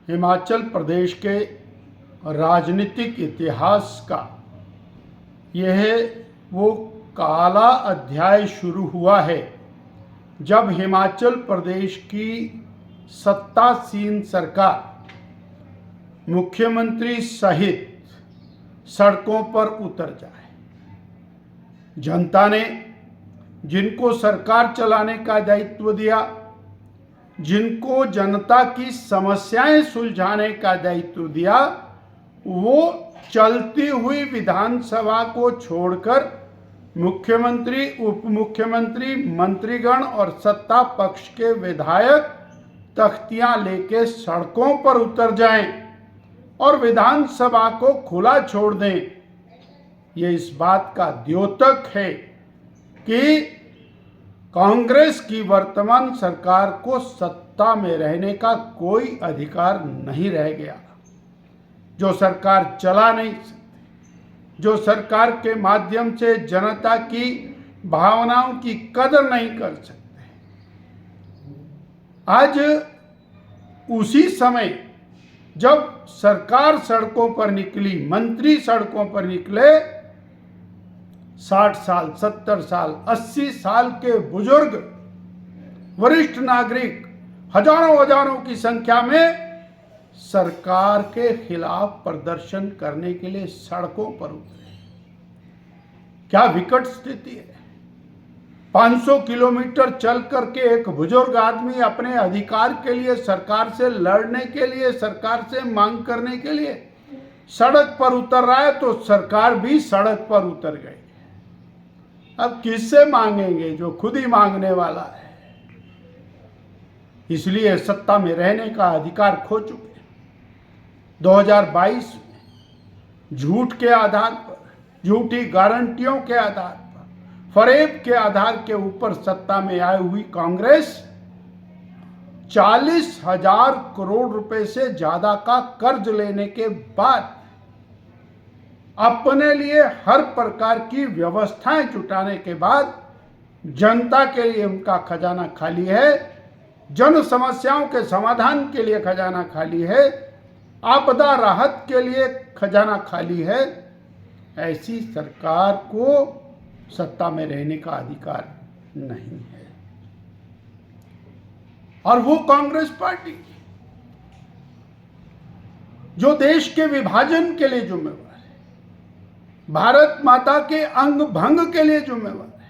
हिमाचल प्रदेश के राजनीतिक इतिहास का यह वो काला अध्याय शुरू हुआ है जब हिमाचल प्रदेश की सत्तासीन सरकार मुख्यमंत्री सहित सड़कों पर उतर जाए। जनता ने जिनको सरकार चलाने का दायित्व दिया, जिनको जनता की समस्याएं सुलझाने का दायित्व दिया, वो चलती हुई विधानसभा को छोड़कर मुख्यमंत्री, उप मुख्यमंत्री, मंत्रीगण और सत्ता पक्ष के विधायक तख्तियां लेके सड़कों पर उतर जाएं और विधानसभा को खुला छोड़ दें। ये इस बात का द्योतक है कि कांग्रेस की वर्तमान सरकार को सत्ता में रहने का कोई अधिकार नहीं रह गया। जो सरकार चला नहीं सकती, जो सरकार के माध्यम से जनता की भावनाओं की कदर नहीं कर सकते। आज उसी समय जब सरकार सड़कों पर निकली, मंत्री सड़कों पर निकले, 60 साल, 70 साल, 80 साल के बुजुर्ग, वरिष्ठ नागरिक हजारों की संख्या में सरकार के खिलाफ प्रदर्शन करने के लिए सड़कों पर उतरे। क्या विकट स्थिति है। 500 किलोमीटर चल करके एक बुजुर्ग आदमी अपने अधिकार के लिए, सरकार से लड़ने के लिए, सरकार से मांग करने के लिए सड़क पर उतर रहा है, तो सरकार भी सड़क पर उतर गई। अब किससे मांगेंगे जो खुद ही मांगने वाला है। इसलिए सत्ता में रहने का अधिकार खो चुके। 2022 में झूठ के आधार पर, झूठी गारंटियों के आधार पर, फरेब के आधार के ऊपर सत्ता में आई हुई कांग्रेस 40,000 करोड़ रुपए से ज्यादा का कर्ज लेने के बाद अपने लिए हर प्रकार की व्यवस्थाएं जुटाने के बाद जनता के लिए उनका खजाना खाली है, जन समस्याओं के समाधान के लिए खजाना खाली है, आपदा राहत के लिए खजाना खाली है। ऐसी सरकार को सत्ता में रहने का अधिकार नहीं है। और वो कांग्रेस पार्टी जो देश के विभाजन के लिए जिम्मेवार है, भारत माता के अंग भंग के लिए जिम्मेवार है,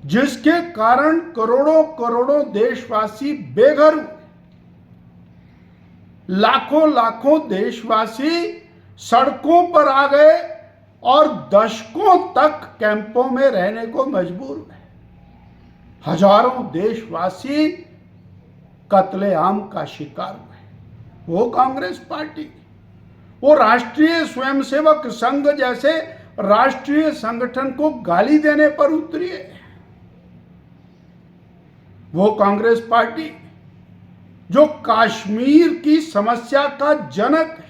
जिसके कारण करोड़ों देशवासी बेघर हुए, लाखों देशवासी सड़कों पर आ गए और दशकों तक कैंपों में रहने को मजबूर हुए। हजारों देशवासी कत्लेआम का शिकार हुए। वो कांग्रेस पार्टी, वो राष्ट्रीय स्वयंसेवक संघ जैसे राष्ट्रीय संगठन को गाली देने पर उतरी है। वो कांग्रेस पार्टी जो कश्मीर की समस्या का जनक है,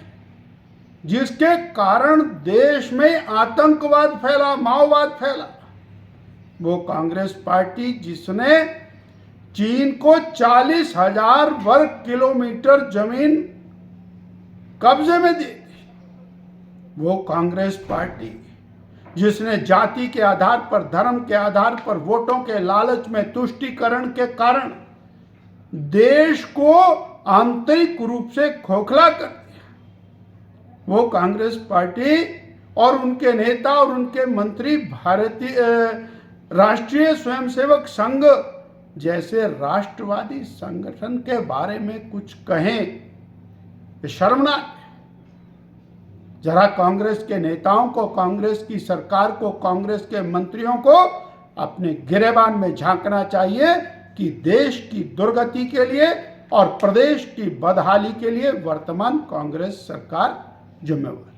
जिसके कारण देश में आतंकवाद फैला, माओवाद फैला। वो कांग्रेस पार्टी जिसने चीन को 40,000 वर्ग किलोमीटर जमीन कब्जे में दी। वो कांग्रेस पार्टी जिसने जाति के आधार पर, धर्म के आधार पर, वोटों के लालच में तुष्टीकरण के कारण देश को आंतरिक रूप से खोखला कर दिया। वो कांग्रेस पार्टी और उनके नेता और उनके मंत्री भारतीय राष्ट्रीय स्वयंसेवक संघ जैसे राष्ट्रवादी संगठन के बारे में कुछ कहें, ये शर्मनाक है। जरा कांग्रेस के नेताओं को, कांग्रेस की सरकार को, कांग्रेस के मंत्रियों को अपने गिरेबान में झांकना चाहिए कि देश की दुर्गति के लिए और प्रदेश की बदहाली के लिए वर्तमान कांग्रेस सरकार जिम्मेवार।